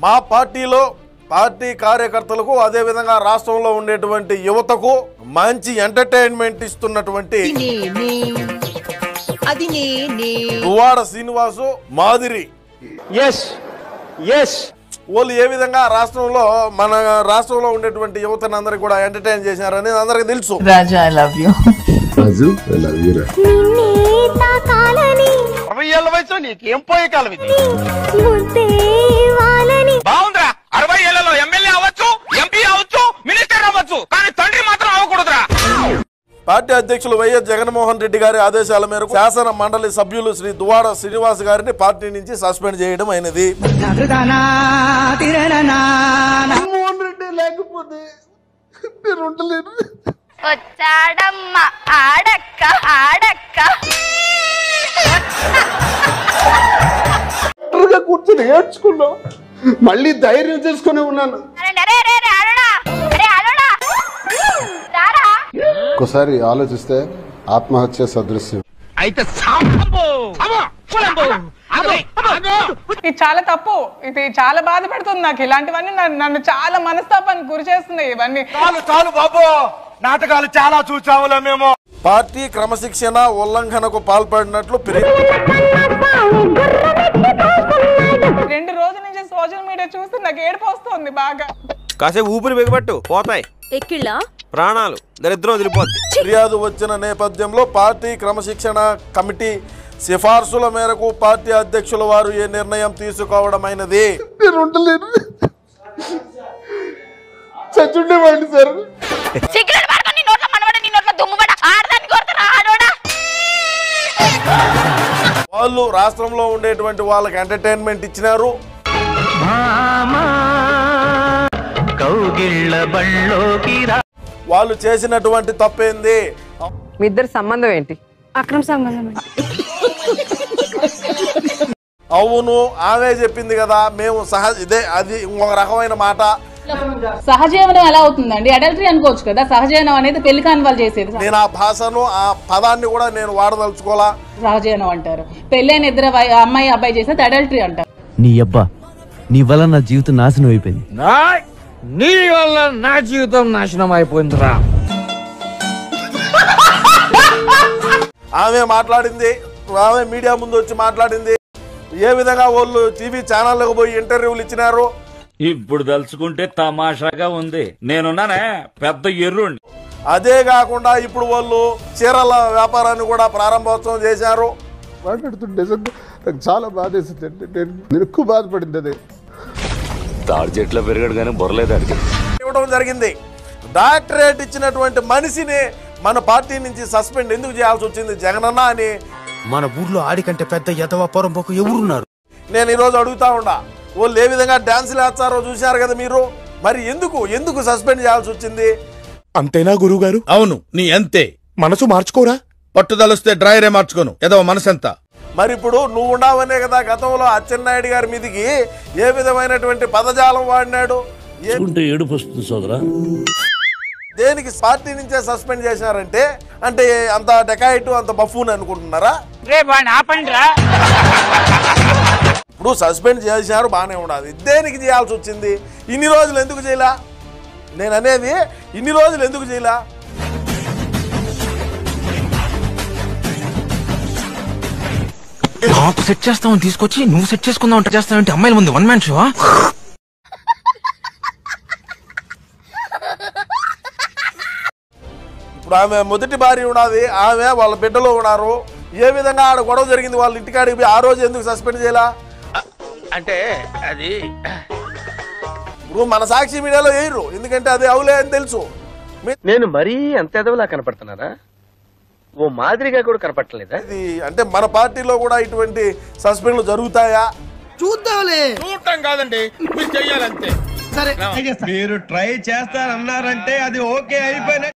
మా పార్టీలో పార్టీ కార్యకర్తలకు అదే విధంగా రాష్ట్రంలో ఉండేటువంటి యువతకు మంచి ఎంటర్టైన్మెంట్ ఇస్తున్నటువంటి దువ్వాడ శ్రీనివాసు మాదిరి వాళ్ళు ఏ విధంగా రాష్ట్రంలో మన రాష్ట్రంలో ఉండేటువంటి యువతను అందరికి కూడా ఎంటర్టైన్ చేశారనేది అందరికి తెలుసు. Raja I love you. Raju I love you రా. 60 ఏళ్ల వయసులో నీకేం పోయే కాలం ఇది? బాగుందిరా. 60 ఏళ్లలో ఎమ్మెల్యే అవ్వచ్చు, ఎంపీ అవ్వచ్చు, మినిస్టర్ అవ్వచ్చు, కానీ తండ్రి మాత్రం అవ్వకూడదురా. పార్టీ అధ్యక్షులు వైఎస్ జగన్మోహన్ రెడ్డి గారి ఆదేశాల మేరకు శాసన మండలి సభ్యులు శ్రీ దువ్వాడ శ్రీనివాస్ గారిని పార్టీ నుంచి సస్పెండ్ చేయడం అయినది. జగన్మోహన్ రెడ్డి లేకపోతే నేను ఉండలేను. వచ్చాడమ్మా ఆడక్క ఆడక్క కూర్చొని ఏడ్చుకున్నావు, మళ్ళీ ధైర్యం చేసుకుని ఉన్నాను. ఒకసారి ఆలోచిస్తే ఆత్మహత్య సదృశ్యం. అయితే ఇది చాలా తప్పు. ఇది చాలా బాధ పెడుతుంది నాకు. ఇలాంటివన్నీ నన్ను చాలా మనస్తాపానికి గురి చేస్తున్నాయి. ఇవన్నీ చాలు బాబు, నాటకాలు చాలా చూసాములే మేము. పార్టీ క్రమశిక్షణ ఉల్లంఘనకు పాల్పడినట్లు 2 రోజుల నుంచి సోషల్ మీడియా చూస్తే నాకు ఏడుపు వస్తుంది బాగా. కాసేపు ఊపిరి బిగబట్టు, పోతాయి ఎక్కిళ్ళా ప్రాణాలు, దరిద్రం వదిలిపోద్ది. ఫిర్యాదు వచ్చిన నేపథ్యంలో పార్టీ క్రమశిక్షణ కమిటీ సిఫార్సుల మేరకు పార్టీ అధ్యక్షుల వారు ఈ నిర్ణయం తీసుకోవడమైనది. నేను ఉండలేను, చచ్చుండేవాడిని సార్. వాళ్ళు రాష్ట్రంలో ఉండేటువంటి వాళ్ళకి ఎంటర్టైన్మెంట్ ఇచ్చినారు. వాళ్ళు చేసినటువంటి తప్పేంది? మీ ఇద్దరు సంబంధం ఏంటి? అక్రమ సంబంధం. అవును, ఆమె చెప్పింది కదా, మేము ఇదే అది ఇంకొక రకమైన మాట. సహజీవనం ఎలా అవుతుందండి? అడల్టరీ అనుకోవచ్చు కదా. సహజీవనం అనేది పెళ్లి కాని వాళ్ళు చేసేది. నేను ఆ భాషను ఆ పదాన్ని కూడా నేను వాడదలుచుకోవాలా. సహజీవనం అంటారు. పెళ్ళైన ఇద్దరు అమ్మాయి అబ్బాయి చేసేది అడల్టరీ అంటారు. నీ అబ్బా, నీ వల్ల నా జీవితం నాశనం అయిపోయింది. నీ వల్ల నా జీవితం నాశనం అయిపోయిందిరా. ఆమె మాట్లాడింది, ఆమె మీడియా ముందు వచ్చి మాట్లాడింది. ఏ విధంగా వాళ్ళు టీవీ ఛానళ్ళకు పోయి ఇంటర్వ్యూలు ఇచ్చినారు. ఇప్పుడు తలుచుకుంటే తమాషాగా ఉంది. నేనున్నానే పెద్ద ఎర్రుండి. అదే కాకుండా ఇప్పుడు వాళ్ళు చీరల వ్యాపారాన్ని కూడా ప్రారంభోత్సవం చేశారు. మాట్లాడుతుంటే నాకు చాలా బాధేసింది. నేను ఎక్కువ బాధపడింది. అదే తాడి చెట్లో పెరిగాడు కానీ బొరలేదానికి ఇవ్వడం జరిగింది. డాక్టరేట్ ఇచ్చినటువంటి మనిషిని మన పార్టీ నుంచి సస్పెండ్ ఎందుకు చేయాల్సి వచ్చింది జగనన్న అని మన ఊర్లో ఆడికంటే పెద్ద ఎదవ పొరంపోకు ఎవరున్నారు? నేను ఈరోజు అడుగుతా ఉండా. వాళ్ళు ఏ విధంగా డాన్సులు వేస్తారో చూశారు కదా మీరు. మరి ఎందుకు సస్పెండ్ చేయాల్సి వచ్చింది? అంతేనా గురువు గారు? అవును, నీ అంతే. మనసు మార్చుకోరా? పట్టుదలొస్తే డ్రాయరే మార్చుకోను. ఏదో మనసంతా. మరి ఇప్పుడు నువ్వు ఉండవనే కదా గతంలో అచ్చెన్నాయుడు గారి మీదికి ఏ విధమైనటువంటి పదజాలం వాడినాడు. ఏడుపు వస్తుంది సోదరా. దేనికి పార్టీ నుంచే సస్పెండ్ చేశారంటే అంటే అంత డెకాయిట్ అంత బఫూన్ అనుకుంటున్నారా? ఇప్పుడు సస్పెండ్ చేశారు, బాగానే ఉండదు. దేనికి చేయాల్సి వచ్చింది? ఇన్ని రోజులు ఎందుకు చేయలా? నేను అనేది ఇన్ని రోజులు ఎందుకు చేయలా? నాకు సెట్ చేస్తామని తీసుకొచ్చి నువ్వు సెట్ చేసుకుందాం చేస్తావంటే అమ్మాయిల ముందు వన్ మ్యాన్ షో. ఇప్పుడు ఆమె మొదటి భార్య ఉన్నది, ఆమె వాళ్ళ బిడ్డలో ఉన్నారు. ఏ విధంగా ఆడ గొడవ జరిగింది వాళ్ళ ఇంటికాడికి పోయి ఆ రోజు ఎందుకు సస్పెండ్ చేయాలా? అంటే అది ఇప్పుడు మన సాక్షి మీడియాలో వేయరు, ఎందుకంటే అది అవులే అని తెలుసు. నేను మరీ అంత ఎదవలా కనపడుతున్నారా? ఓ మాదిరిగా కూడా కనపడలేదా? ఇది అంటే మన పార్టీలో కూడా ఇటువంటి సస్పెండ్లు జరుగుతాయా? చూద్దాంలే. చూడటం కాదండి, మీరు చెయ్యాలంతే. సరే, మీరు ట్రై చేస్తారన్నారంటే అది ఓకే అయిపోయిన